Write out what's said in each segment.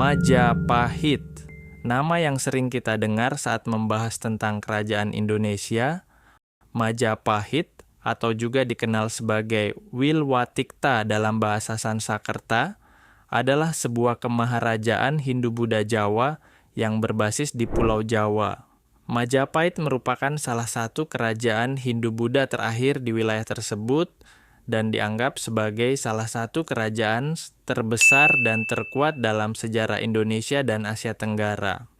Majapahit, nama yang sering kita dengar saat membahas tentang kerajaan Indonesia. Majapahit atau juga dikenal sebagai Wilwatikta dalam bahasa Sanskerta adalah sebuah kemaharajaan Hindu-Buddha Jawa yang berbasis di Pulau Jawa. Majapahit merupakan salah satu kerajaan Hindu-Buddha terakhir di wilayah tersebut dan dianggap sebagai salah satu kerajaan terbesar dan terkuat dalam sejarah Indonesia dan Asia Tenggara.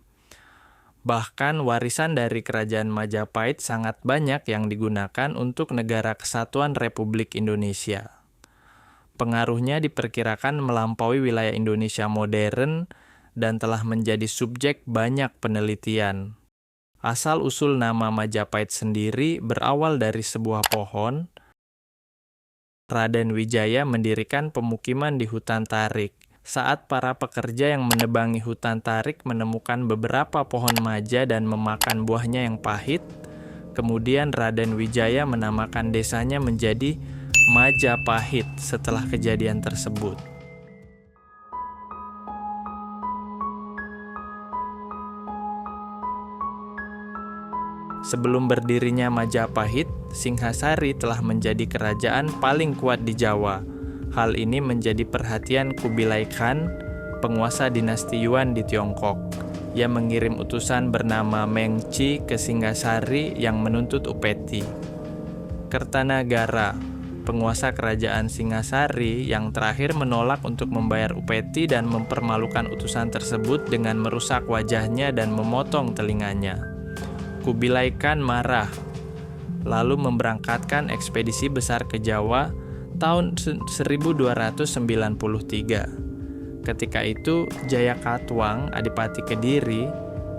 Bahkan warisan dari kerajaan Majapahit sangat banyak yang digunakan untuk Negara Kesatuan Republik Indonesia. Pengaruhnya diperkirakan melampaui wilayah Indonesia modern dan telah menjadi subjek banyak penelitian. Asal-usul nama Majapahit sendiri berawal dari sebuah pohon. Raden Wijaya mendirikan pemukiman di hutan tarik. Saat para pekerja yang menebangi hutan tarik menemukan beberapa pohon maja dan memakan buahnya yang pahit, kemudian Raden Wijaya menamakan desanya menjadi Majapahit setelah kejadian tersebut. Sebelum berdirinya Majapahit, Singhasari telah menjadi kerajaan paling kuat di Jawa. Hal ini menjadi perhatian Kubilai Khan, penguasa dinasti Yuan di Tiongkok. Ia mengirim utusan bernama Meng Qi ke Singhasari yang menuntut upeti. Kertanagara, penguasa kerajaan Singhasari yang terakhir menolak untuk membayar upeti dan mempermalukan utusan tersebut dengan merusak wajahnya dan memotong telinganya. Kubilai Khan marah, lalu memberangkatkan ekspedisi besar ke Jawa tahun 1293. Ketika itu, Jayakatwang, Adipati Kediri,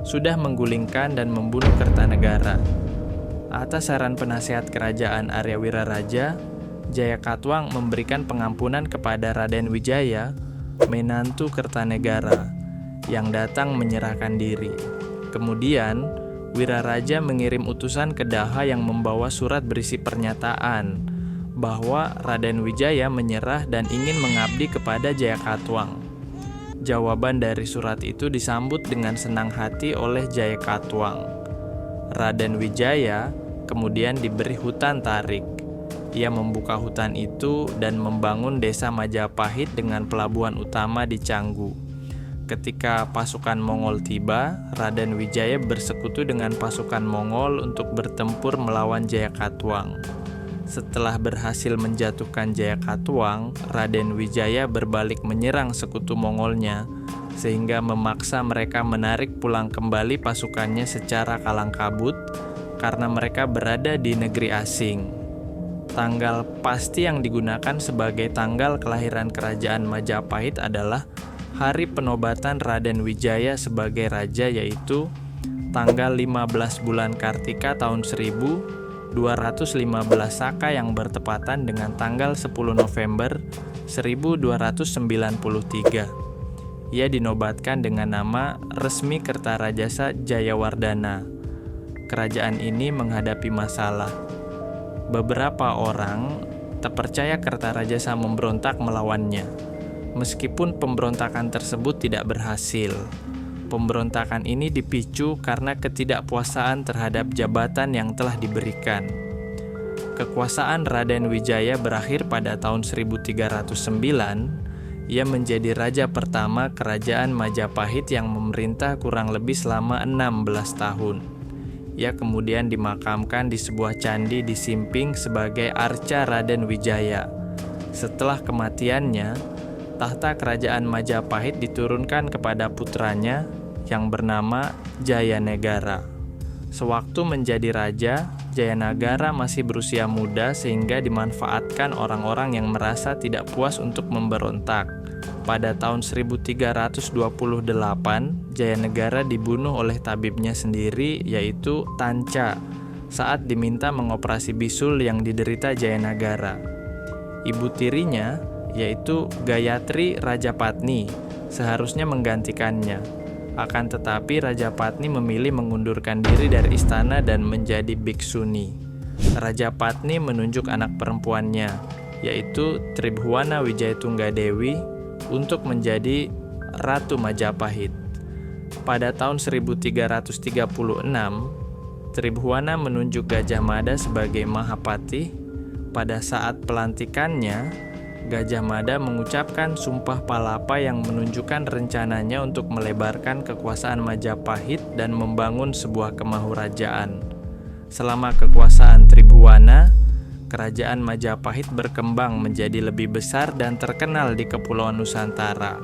sudah menggulingkan dan membunuh Kertanegara. Atas saran penasihat kerajaan Arya Wiraraja, Jayakatwang memberikan pengampunan kepada Raden Wijaya, menantu Kertanegara, yang datang menyerahkan diri. Kemudian, Wiraraja mengirim utusan ke Daha yang membawa surat berisi pernyataan bahwa Raden Wijaya menyerah dan ingin mengabdi kepada Jayakatwang. Jawaban dari surat itu disambut dengan senang hati oleh Jayakatwang. Raden Wijaya kemudian diberi hutan tarik. Ia membuka hutan itu dan membangun desa Majapahit dengan pelabuhan utama di Canggu. Ketika pasukan Mongol tiba, Raden Wijaya bersekutu dengan pasukan Mongol untuk bertempur melawan Jayakatwang. Setelah berhasil menjatuhkan Jayakatwang, Raden Wijaya berbalik menyerang sekutu Mongolnya, sehingga memaksa mereka menarik pulang kembali pasukannya secara kalang kabut karena mereka berada di negeri asing. Tanggal pasti yang digunakan sebagai tanggal kelahiran kerajaan Majapahit adalah hari penobatan Raden Wijaya sebagai raja, yaitu tanggal 15 bulan Kartika tahun 1215 Saka yang bertepatan dengan tanggal 10 November 1293. Ia dinobatkan dengan nama resmi Kertarajasa Jayawardhana. Kerajaan ini menghadapi masalah. Beberapa orang terpercaya Kertarajasa memberontak melawannya. Meskipun pemberontakan tersebut tidak berhasil, pemberontakan ini dipicu karena ketidakpuasaan terhadap jabatan yang telah diberikan. Kekuasaan Raden Wijaya berakhir pada tahun 1309. Ia menjadi raja pertama kerajaan Majapahit yang memerintah kurang lebih selama 16 tahun. Ia kemudian dimakamkan di sebuah candi di Simping sebagai arca Raden Wijaya. Setelah kematiannya, tahta kerajaan Majapahit diturunkan kepada putranya yang bernama Jayanegara. Sewaktu menjadi raja, Jayanegara masih berusia muda sehingga dimanfaatkan orang-orang yang merasa tidak puas untuk memberontak. Pada tahun 1328, Jayanegara dibunuh oleh tabibnya sendiri, yaitu Tanca, saat diminta mengoperasi bisul yang diderita Jayanegara. Ibu tirinya, yaitu Gayatri Rajapatni, seharusnya menggantikannya. Akan tetapi Rajapatni memilih mengundurkan diri dari istana dan menjadi biksuni. Rajapatni menunjuk anak perempuannya, yaitu Tribhuwana Wijayatunggadewi, untuk menjadi Ratu Majapahit. Pada tahun 1336, Tribhuwana menunjuk Gajah Mada sebagai Mahapati. Pada saat pelantikannya, Gajah Mada mengucapkan Sumpah Palapa yang menunjukkan rencananya untuk melebarkan kekuasaan Majapahit dan membangun sebuah kemahurajaan. Selama kekuasaan Tribhuwana, kerajaan Majapahit berkembang menjadi lebih besar dan terkenal di Kepulauan Nusantara.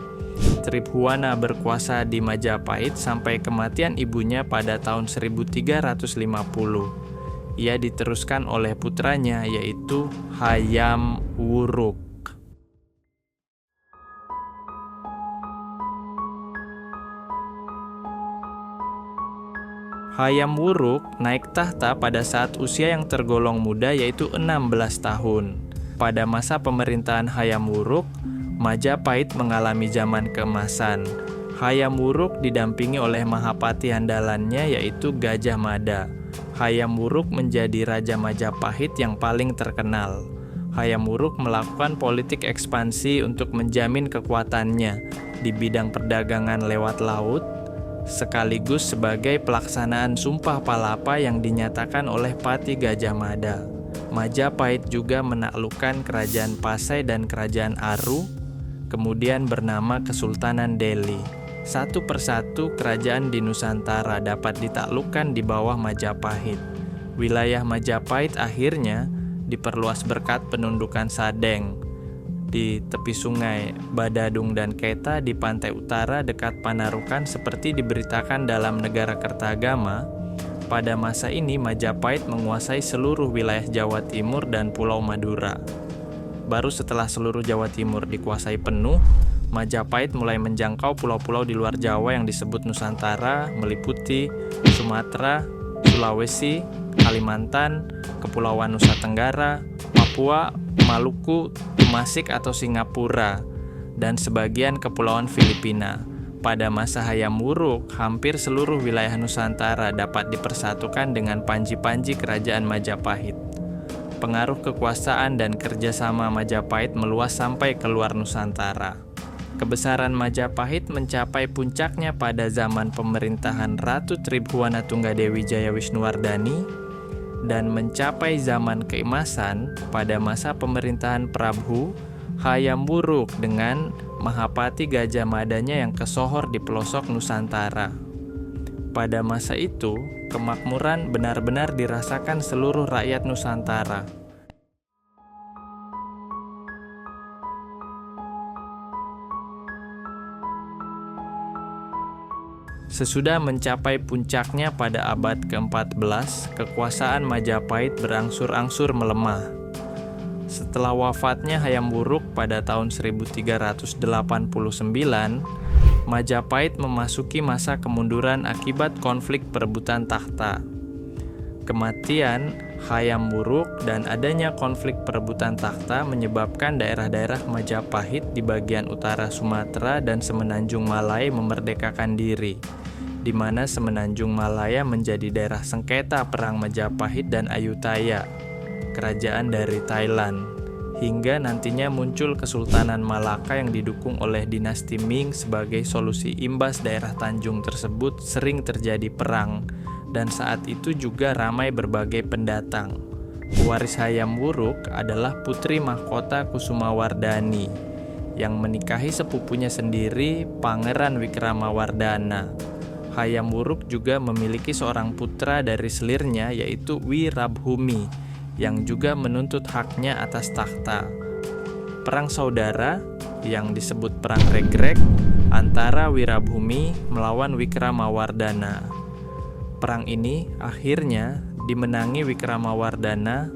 Tribhuwana berkuasa di Majapahit sampai kematian ibunya pada tahun 1350. Ia diteruskan oleh putranya yaitu Hayam Wuruk. Hayam Wuruk naik tahta pada saat usia yang tergolong muda yaitu 16 tahun. Pada masa pemerintahan Hayam Wuruk, Majapahit mengalami zaman keemasan. Hayam Wuruk didampingi oleh Mahapati andalannya yaitu Gajah Mada. Hayam Wuruk menjadi Raja Majapahit yang paling terkenal. Hayam Wuruk melakukan politik ekspansi untuk menjamin kekuatannya di bidang perdagangan lewat laut, sekaligus sebagai pelaksanaan Sumpah Palapa yang dinyatakan oleh Pati Gajah Mada. Majapahit juga menaklukkan Kerajaan Pasai dan Kerajaan Aru, kemudian bernama Kesultanan Delhi. Satu persatu kerajaan di Nusantara dapat ditaklukkan di bawah Majapahit. Wilayah Majapahit akhirnya diperluas berkat penundukan Sadeng di tepi sungai Badadung dan Keta di pantai utara dekat Panarukan seperti diberitakan dalam Negara Kertagama. Pada masa ini Majapahit menguasai seluruh wilayah Jawa Timur dan Pulau Madura. Baru setelah seluruh Jawa Timur dikuasai penuh, Majapahit mulai menjangkau pulau-pulau di luar Jawa yang disebut Nusantara, meliputi Sumatera, Sulawesi, Kalimantan, Kepulauan Nusa Tenggara, Papua, Maluku, Tumasik atau Singapura, dan sebagian kepulauan Filipina. Pada masa Hayam Wuruk, hampir seluruh wilayah Nusantara dapat dipersatukan dengan panji-panji kerajaan Majapahit. Pengaruh kekuasaan dan kerjasama Majapahit meluas sampai keluar Nusantara. Kebesaran Majapahit mencapai puncaknya pada zaman pemerintahan Ratu Tribhuwana Tunggadewi Jayawisnuwardani dan mencapai zaman keemasan pada masa pemerintahan Prabu Hayam Wuruk dengan Mahapati Gajah Madanya yang kesohor di pelosok Nusantara. Pada masa itu, kemakmuran benar-benar dirasakan seluruh rakyat Nusantara. Sesudah mencapai puncaknya pada abad ke-14, kekuasaan Majapahit berangsur-angsur melemah. Setelah wafatnya Hayam Wuruk pada tahun 1389, Majapahit memasuki masa kemunduran akibat konflik perebutan takhta. Kematian Hayam Wuruk dan adanya konflik perebutan takhta menyebabkan daerah-daerah Majapahit di bagian utara Sumatera dan Semenanjung Malaya memerdekakan diri, di mana Semenanjung Malaya menjadi daerah sengketa perang Majapahit dan Ayutthaya, kerajaan dari Thailand. Hingga nantinya muncul Kesultanan Malaka yang didukung oleh dinasti Ming sebagai solusi imbas daerah Tanjung tersebut sering terjadi perang, dan saat itu juga ramai berbagai pendatang. Waris Hayam Wuruk adalah putri mahkota Kusumawardhani yang menikahi sepupunya sendiri, Pangeran Wikramawardhana. Hayam Wuruk juga memiliki seorang putra dari selirnya yaitu Wirabhumi yang juga menuntut haknya atas takhta. Perang saudara yang disebut Perang Regrek antara Wirabhumi melawan Wikramawardhana. Perang ini akhirnya dimenangi Wikramawardhana.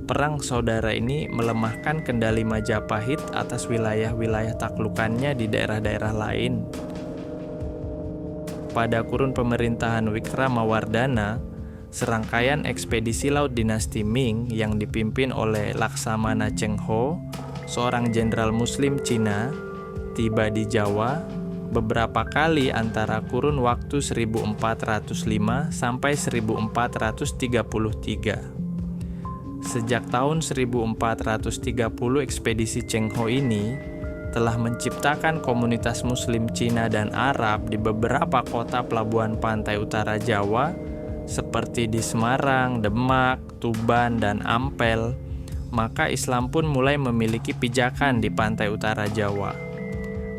Perang saudara ini melemahkan kendali Majapahit atas wilayah-wilayah taklukannya di daerah-daerah lain. Pada kurun pemerintahan Wikramawardhana, serangkaian ekspedisi laut dinasti Ming yang dipimpin oleh Laksamana Cheng Ho, seorang jenderal Muslim Cina, tiba di Jawa beberapa kali antara kurun waktu 1405 sampai 1433. Sejak tahun 1430 ekspedisi Cheng Ho ini telah menciptakan komunitas Muslim Cina dan Arab di beberapa kota pelabuhan pantai utara Jawa seperti di Semarang, Demak, Tuban, dan Ampel, maka Islam pun mulai memiliki pijakan di pantai utara Jawa.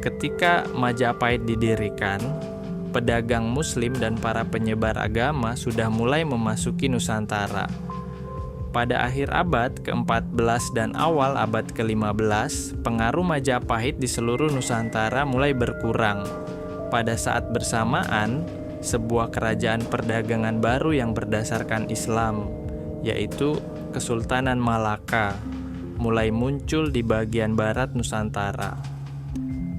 Ketika Majapahit didirikan, pedagang Muslim dan para penyebar agama sudah mulai memasuki Nusantara. Pada akhir abad ke-14 dan awal abad ke-15, pengaruh Majapahit di seluruh Nusantara mulai berkurang. Pada saat bersamaan, sebuah kerajaan perdagangan baru yang berdasarkan Islam, yaitu Kesultanan Malaka, mulai muncul di bagian barat Nusantara.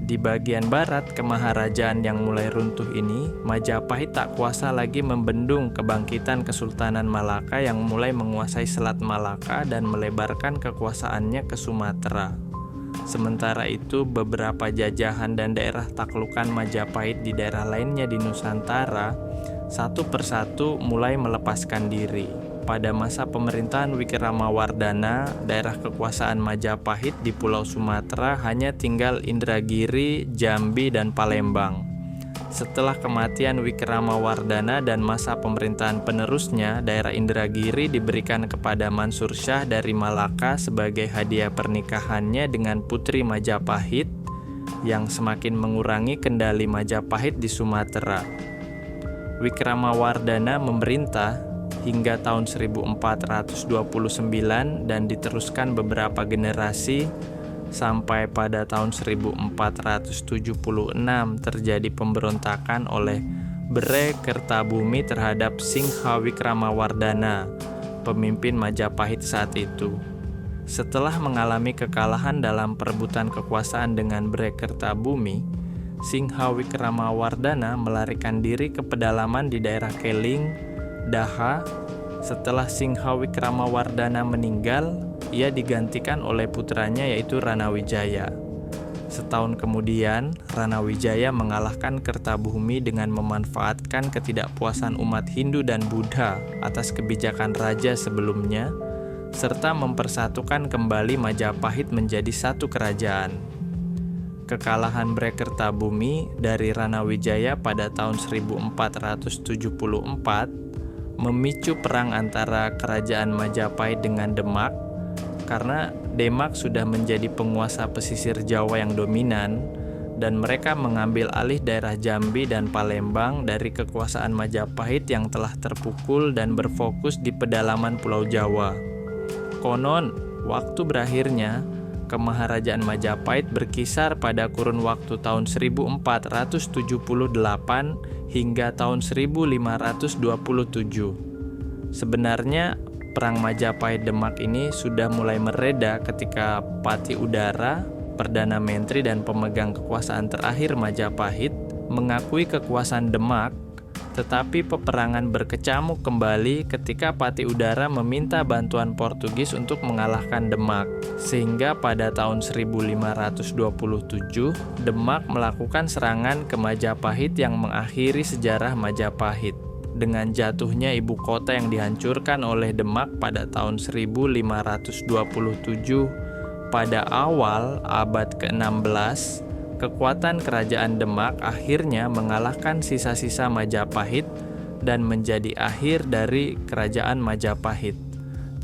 Di bagian barat kemaharajaan yang mulai runtuh ini, Majapahit tak kuasa lagi membendung kebangkitan Kesultanan Malaka yang mulai menguasai Selat Malaka dan melebarkan kekuasaannya ke Sumatera. Sementara itu, beberapa jajahan dan daerah taklukan Majapahit di daerah lainnya di Nusantara satu persatu mulai melepaskan diri. Pada masa pemerintahan Wikramawardhana, daerah kekuasaan Majapahit di Pulau Sumatera hanya tinggal Indragiri, Jambi, dan Palembang. Setelah kematian Wikramawardhana dan masa pemerintahan penerusnya, daerah Indragiri diberikan kepada Mansur Shah dari Malaka sebagai hadiah pernikahannya dengan putri Majapahit yang semakin mengurangi kendali Majapahit di Sumatera. Wikramawardhana memerintah hingga tahun 1429 dan diteruskan beberapa generasi sampai pada tahun 1476 terjadi pemberontakan oleh Bre Kertabumi terhadap Singha Wikramawardhana, pemimpin Majapahit saat itu. Setelah mengalami kekalahan dalam perebutan kekuasaan dengan Bre Kertabumi, Singha Wikramawardhana melarikan diri ke pedalaman di daerah Keling, Daha. Setelah Singha Wikramawardhana meninggal, ia digantikan oleh putranya yaitu Ranawijaya. Setahun kemudian, Ranawijaya mengalahkan Kertabumi dengan memanfaatkan ketidakpuasan umat Hindu dan Buddha atas kebijakan raja sebelumnya, serta mempersatukan kembali Majapahit menjadi satu kerajaan. Kekalahan Bre Kertabumi dari Ranawijaya pada tahun 1474 memicu perang antara kerajaan Majapahit dengan Demak, karena Demak sudah menjadi penguasa pesisir Jawa yang dominan dan mereka mengambil alih daerah Jambi dan Palembang dari kekuasaan Majapahit yang telah terpukul dan berfokus di pedalaman Pulau Jawa. Konon, waktu berakhirnya kemaharajaan Majapahit berkisar pada kurun waktu tahun 1478 hingga tahun 1527. Sebenarnya perang Majapahit-Demak ini sudah mulai mereda ketika Pati Udara, Perdana Menteri dan pemegang kekuasaan terakhir Majapahit, mengakui kekuasaan Demak, tetapi peperangan berkecamuk kembali ketika Pati Udara meminta bantuan Portugis untuk mengalahkan Demak, sehingga pada tahun 1527 Demak melakukan serangan ke Majapahit yang mengakhiri sejarah Majapahit dengan jatuhnya ibu kota yang dihancurkan oleh Demak pada tahun 1527. Pada awal abad ke-16, kekuatan kerajaan Demak akhirnya mengalahkan sisa-sisa Majapahit dan menjadi akhir dari kerajaan Majapahit.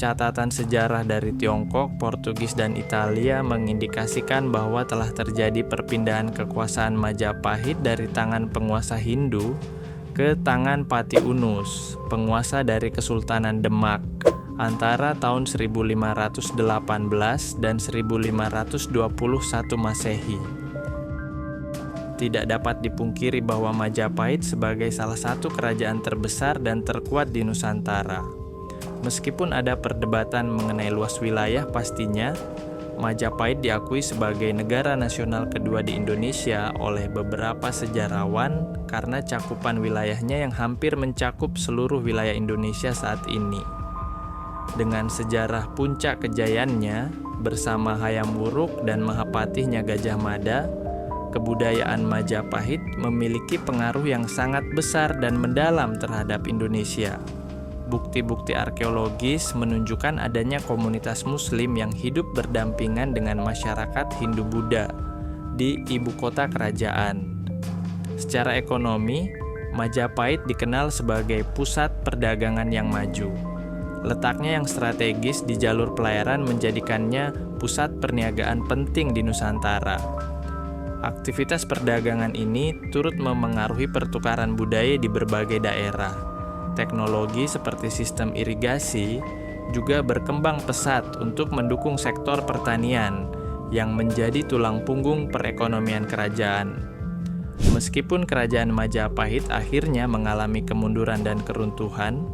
Catatan sejarah dari Tiongkok, Portugis, dan Italia mengindikasikan bahwa telah terjadi perpindahan kekuasaan Majapahit dari tangan penguasa Hindu ke tangan Pati Unus, penguasa dari Kesultanan Demak, antara tahun 1518 dan 1521 Masehi. Tidak dapat dipungkiri bahwa Majapahit sebagai salah satu kerajaan terbesar dan terkuat di Nusantara. Meskipun ada perdebatan mengenai luas wilayah pastinya, Majapahit diakui sebagai negara nasional kedua di Indonesia oleh beberapa sejarawan karena cakupan wilayahnya yang hampir mencakup seluruh wilayah Indonesia saat ini. Dengan sejarah puncak kejayaannya bersama Hayam Wuruk dan Mahapatihnya Gajah Mada, kebudayaan Majapahit memiliki pengaruh yang sangat besar dan mendalam terhadap Indonesia. Bukti-bukti arkeologis menunjukkan adanya komunitas Muslim yang hidup berdampingan dengan masyarakat Hindu-Buddha menjadi ibu kota kerajaan. Secara ekonomi, Majapahit dikenal sebagai pusat perdagangan yang maju. Letaknya yang strategis di jalur pelayaran menjadikannya pusat perniagaan penting di Nusantara. Aktivitas perdagangan ini turut memengaruhi pertukaran budaya di berbagai daerah. Teknologi seperti sistem irigasi juga berkembang pesat untuk mendukung sektor pertanian yang menjadi tulang punggung perekonomian kerajaan. Meskipun kerajaan Majapahit akhirnya mengalami kemunduran dan keruntuhan,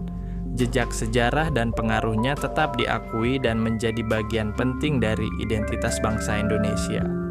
jejak sejarah dan pengaruhnya tetap diakui dan menjadi bagian penting dari identitas bangsa Indonesia.